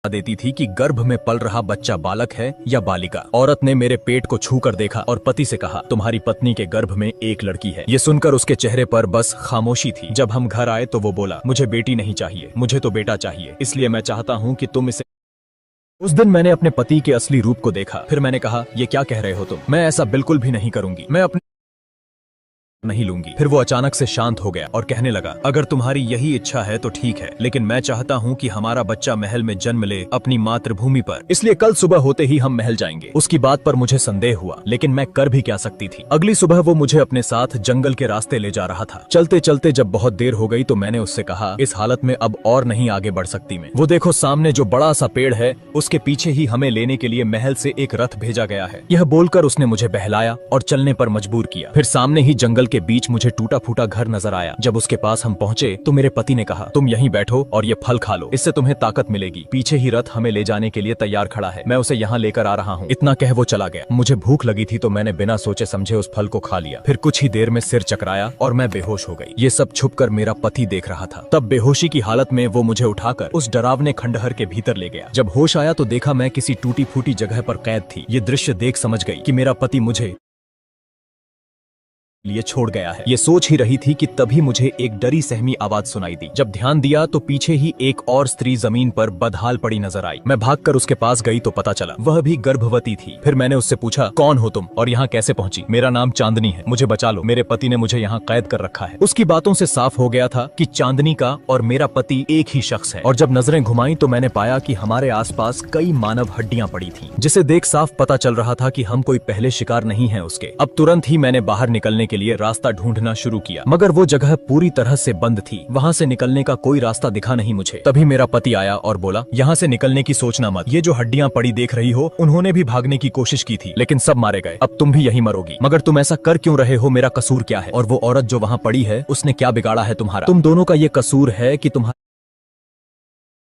देती थी कि गर्भ में पल रहा बच्चा बालक है या बालिका। औरत ने मेरे पेट को छू कर देखा और पति से कहा, तुम्हारी पत्नी के गर्भ में एक लड़की है। ये सुनकर उसके चेहरे पर बस खामोशी थी। जब हम घर आए तो वो बोला, मुझे बेटी नहीं चाहिए, मुझे तो बेटा चाहिए, इसलिए मैं चाहता हूँ कि तुम इसे। उस दिन मैंने अपने पति के असली रूप को देखा। फिर मैंने कहा, ये क्या कह रहे हो तुम? मैं ऐसा बिल्कुल भी नहीं करूंगी, मैं अपनी नहीं लूंगी। फिर वो अचानक से शांत हो गया और कहने लगा, अगर तुम्हारी यही इच्छा है तो ठीक है, लेकिन मैं चाहता हूँ कि हमारा बच्चा महल में जन्म ले, अपनी मातृभूमि पर, इसलिए कल सुबह होते ही हम महल जाएंगे। उसकी बात पर मुझे संदेह हुआ, लेकिन मैं कर भी क्या सकती थी। अगली सुबह वो मुझे अपने साथ जंगल के रास्ते ले जा रहा था। चलते चलते जब बहुत देर हो गई तो मैंने उससे कहा, इस हालत में अब और नहीं आगे बढ़ सकती मैं। वो देखो सामने जो बड़ा सा पेड़ है, उसके पीछे ही हमें लेने के लिए महल से एक रथ भेजा गया है। यह बोलकर उसने मुझे बहलाया और चलने पर मजबूर किया। फिर सामने ही जंगल के बीच मुझे टूटा फूटा घर नजर आया। जब उसके पास हम पहुंचे तो मेरे पति ने कहा, तुम यहीं बैठो और ये फल खा लो, इससे तुम्हें ताकत मिलेगी। पीछे ही रथ हमें ले जाने के लिए तैयार खड़ा है, मैं उसे यहाँ लेकर आ रहा हूँ। इतना कह वो चला गया। मुझे भूख लगी थी तो मैंने बिना सोचे समझे उस फल को खा लिया। फिर कुछ ही देर में सिर चकराया और मैं बेहोश हो गई। ये सब छुपकर मेरा पति देख रहा था। तब बेहोशी की हालत में वो मुझे उठाकर उस डरावने खंडहर के भीतर ले गया। जब होश आया तो देखा मैं किसी टूटी फूटी जगह पर कैद थी। ये दृश्य देख समझ गई कि मेरा पति मुझे लिए छोड़ गया है। ये सोच ही रही थी कि तभी मुझे एक डरी सहमी आवाज सुनाई दी। जब ध्यान दिया तो पीछे ही एक और स्त्री जमीन पर बदहाल पड़ी नजर आई। मैं भागकर उसके पास गई तो पता चला वह भी गर्भवती थी। फिर मैंने उससे पूछा, कौन हो तुम और यहाँ कैसे पहुंची? मेरा नाम चांदनी है, मुझे बचा लो, मेरे पति ने मुझे यहाँ कैद कर रखा है। उसकी बातों से साफ हो गया था कि चांदनी का और मेरा पति एक ही शख्स है। और जब नजरें घुमाई तो मैंने पाया कि हमारे आसपास कई मानव हड्डियां पड़ी थी, जिसे देख साफ पता चल रहा था कि हम कोई पहले शिकार नहीं है उसके। अब तुरंत ही मैंने बाहर निकलने के लिए रास्ता ढूंढना शुरू किया, मगर वो जगह पूरी तरह से बंद थी। वहाँ से निकलने का कोई रास्ता दिखा नहीं मुझे। तभी मेरा पति आया और बोला, यहाँ से निकलने की सोचना मत। ये जो हड्डियां पड़ी देख रही हो, उन्होंने भी भागने की कोशिश की थी, लेकिन सब मारे गए। अब तुम भी यही मरोगी। मगर तुम ऐसा कर क्यों रहे हो? मेरा कसूर क्या है? और वो औरत जो वहाँ पड़ी है, उसने क्या बिगाड़ा है तुम्हारा? तुम दोनों का ये कसूर है कि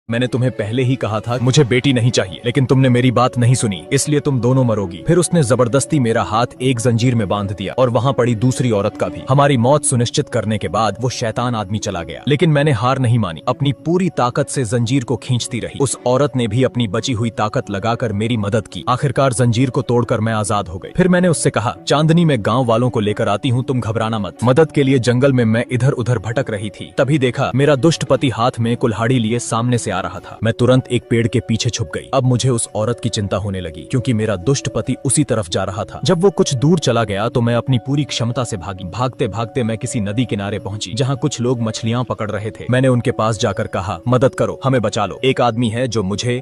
मैंने तुम्हें पहले ही कहा था मुझे बेटी नहीं चाहिए, लेकिन तुमने मेरी बात नहीं सुनी, इसलिए तुम दोनों मरोगी। फिर उसने जबरदस्ती मेरा हाथ एक जंजीर में बांध दिया और वहाँ पड़ी दूसरी औरत का भी। हमारी मौत सुनिश्चित करने के बाद वो शैतान आदमी चला गया, लेकिन मैंने हार नहीं मानी। अपनी पूरी ताकत से जंजीर को खींचती रही। उस औरत ने भी अपनी बची हुई ताकत लगाकर मेरी मदद की। आखिरकार जंजीर को तोड़कर मैं आजाद हो गई। फिर मैंने उससे कहा, चांदनी मैं गाँव वालों को लेकर आती हूँ, तुम घबराना मत। मदद के लिए जंगल में मैं इधर उधर भटक रही थी। तभी देखा मेरा दुष्ट पति हाथ में कुल्हाड़ी लिए सामने से आ रहा था। मैं तुरंत एक पेड़ के पीछे छुप गई। अब मुझे उस औरत की चिंता होने लगी, क्योंकि मेरा दुष्ट पति उसी तरफ जा रहा था। जब वो कुछ दूर चला गया तो मैं अपनी पूरी क्षमता से भागी। भागते भागते मैं किसी नदी किनारे पहुंची, जहां कुछ लोग मछलियां पकड़ रहे थे। मैंने उनके पास जाकर कहा, मदद करो, हमें बचा लो। एक आदमी है जो मुझे